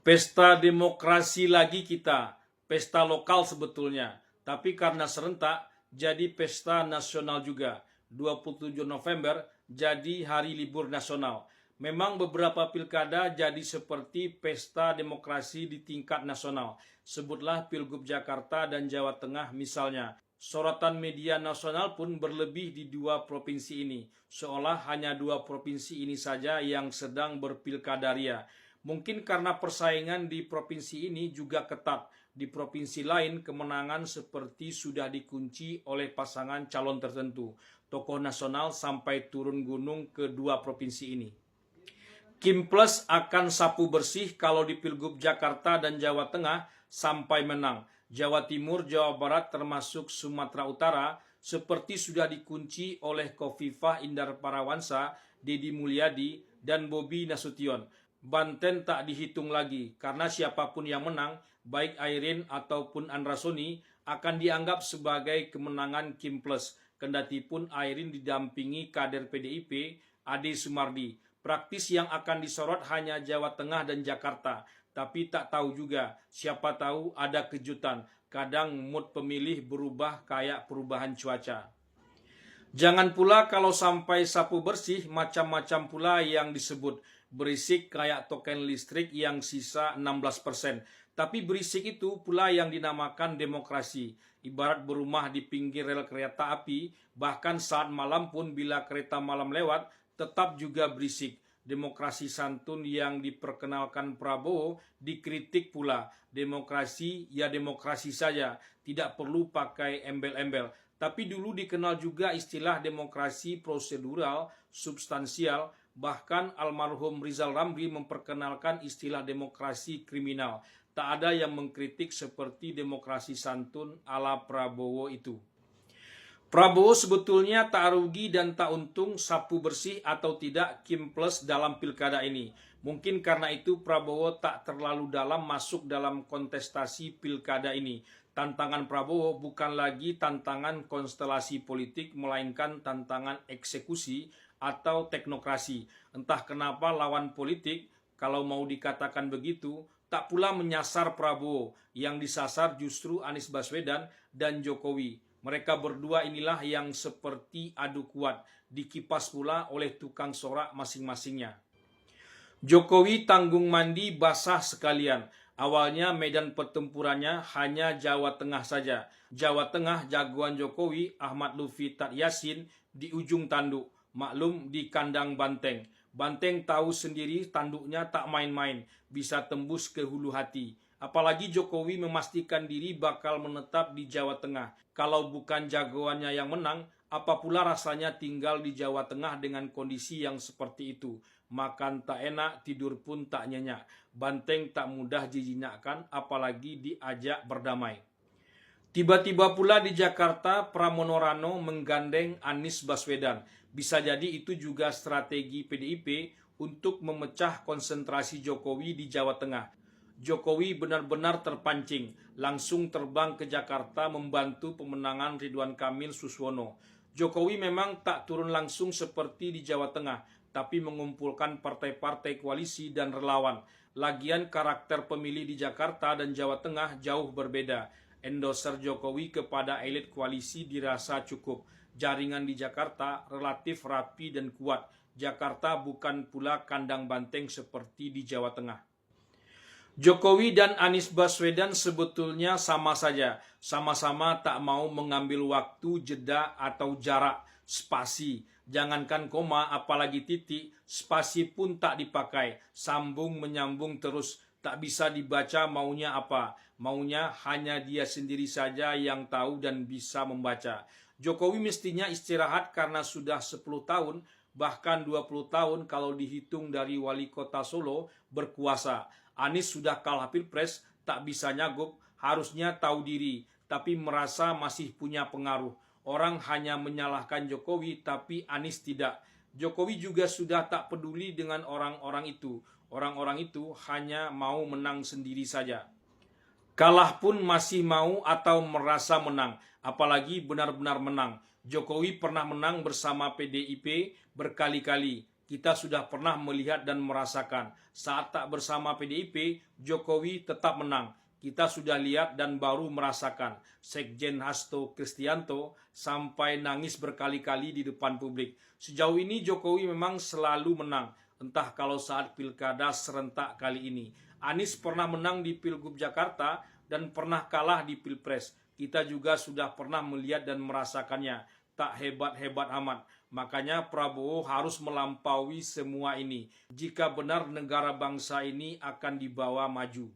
Pesta demokrasi lagi kita, pesta lokal sebetulnya, tapi karena serentak jadi pesta nasional juga. 27 November jadi hari libur nasional. Memang beberapa pilkada jadi seperti pesta demokrasi di tingkat nasional. Sebutlah Pilgub Jakarta dan Jawa Tengah misalnya. Sorotan media nasional pun berlebih di dua provinsi ini, seolah hanya dua provinsi ini saja yang sedang berpilkada ria. Mungkin karena persaingan di provinsi ini juga ketat. Di provinsi lain kemenangan seperti sudah dikunci oleh pasangan calon tertentu. Tokoh nasional sampai turun gunung ke dua provinsi ini. Kim Plus akan sapu bersih kalau di Pilgub Jakarta dan Jawa Tengah sampai menang. Jawa Timur, Jawa Barat termasuk Sumatera Utara seperti sudah dikunci oleh Khofifah Indar Parawansa, Deddy Mulyadi, dan Bobi Nasution. Banten tak dihitung lagi karena siapapun yang menang, baik Airin ataupun Andra Soni, akan dianggap sebagai kemenangan Kim Plus. Kendatipun Airin didampingi kader PDIP, Ade Sumardi. Praktis yang akan disorot hanya Jawa Tengah dan Jakarta. Tapi tak tahu juga, siapa tahu ada kejutan. Kadang mood pemilih berubah kayak perubahan cuaca. Jangan pula kalau sampai sapu bersih, macam-macam pula yang disebut. Berisik kayak token listrik yang sisa 16%. Tapi berisik itu pula yang dinamakan demokrasi. Ibarat berumah di pinggir rel kereta api, bahkan saat malam pun bila kereta malam lewat, tetap juga berisik. Demokrasi santun yang diperkenalkan Prabowo dikritik pula. Demokrasi ya demokrasi saja, tidak perlu pakai embel-embel. Tapi dulu dikenal juga istilah demokrasi prosedural, substansial. Bahkan almarhum Rizal Ramli memperkenalkan istilah demokrasi kriminal. Tak ada yang mengkritik seperti demokrasi santun ala Prabowo itu. Prabowo sebetulnya tak rugi dan tak untung sapu bersih atau tidak Kim Plus dalam pilkada ini. Mungkin karena itu Prabowo tak terlalu dalam masuk dalam kontestasi pilkada ini. Tantangan Prabowo bukan lagi tantangan konstelasi politik, melainkan tantangan eksekusi atau teknokrasi. Entah kenapa lawan politik, kalau mau dikatakan begitu, tak pula menyasar Prabowo. Yang disasar justru Anies Baswedan dan Jokowi. Mereka berdua inilah yang seperti adu kuat, dikipas pula oleh tukang sorak masing-masingnya. Jokowi tanggung mandi basah sekalian. Awalnya medan pertempurannya hanya Jawa Tengah saja. Jawa Tengah jagoan Jokowi, Ahmad Lutfi Tad Yassin, di ujung tanduk. Maklum di kandang Banteng. Banteng tahu sendiri tanduknya tak main-main, bisa tembus ke hulu hati. Apalagi Jokowi memastikan diri bakal menetap di Jawa Tengah. Kalau bukan jagoannya yang menang, apa pula rasanya tinggal di Jawa Tengah dengan kondisi yang seperti itu. Makan tak enak, tidur pun tak nyenyak. Banteng tak mudah dijinyakkan, apalagi diajak berdamai. Tiba-tiba pula di Jakarta, Pramono Rano menggandeng Anies Baswedan. Bisa jadi itu juga strategi PDIP untuk memecah konsentrasi Jokowi di Jawa Tengah. Jokowi benar-benar terpancing, langsung terbang ke Jakarta membantu pemenangan Ridwan Kamil Suswono. Jokowi memang tak turun langsung seperti di Jawa Tengah, tapi mengumpulkan partai-partai koalisi dan relawan. Lagian karakter pemilih di Jakarta dan Jawa Tengah jauh berbeda. Endorser Jokowi kepada elit koalisi dirasa cukup. Jaringan di Jakarta relatif rapi dan kuat. Jakarta bukan pula kandang banteng seperti di Jawa Tengah. Jokowi dan Anies Baswedan sebetulnya sama saja. Sama-sama tak mau mengambil waktu, jeda atau jarak, spasi. Jangankan koma apalagi titik, spasi pun tak dipakai. Sambung menyambung terus. Tak bisa dibaca maunya apa. Maunya hanya dia sendiri saja yang tahu dan bisa membaca. Jokowi mestinya istirahat karena sudah 10 tahun, bahkan 20 tahun kalau dihitung dari wali kota Solo berkuasa. Anies sudah kalah pilpres, tak bisa nyagup, harusnya tahu diri, tapi merasa masih punya pengaruh. Orang hanya menyalahkan Jokowi, tapi Anies tidak. Jokowi juga sudah tak peduli dengan orang-orang itu. Orang-orang itu hanya mau menang sendiri saja. Kalah pun masih mau atau merasa menang, apalagi benar-benar menang. Jokowi pernah menang bersama PDIP berkali-kali. Kita sudah pernah melihat dan merasakan saat tak bersama PDIP, Jokowi tetap menang. Kita sudah lihat dan baru merasakan Sekjen Hasto Kristianto sampai nangis berkali-kali di depan publik. Sejauh ini Jokowi memang selalu menang, entah kalau saat pilkada serentak kali ini. Anies pernah menang di Pilgub Jakarta dan pernah kalah di Pilpres. Kita juga sudah pernah melihat dan merasakannya. Tak hebat-hebat amat. Makanya Prabowo harus melampaui semua ini jika benar negara bangsa ini akan dibawa maju.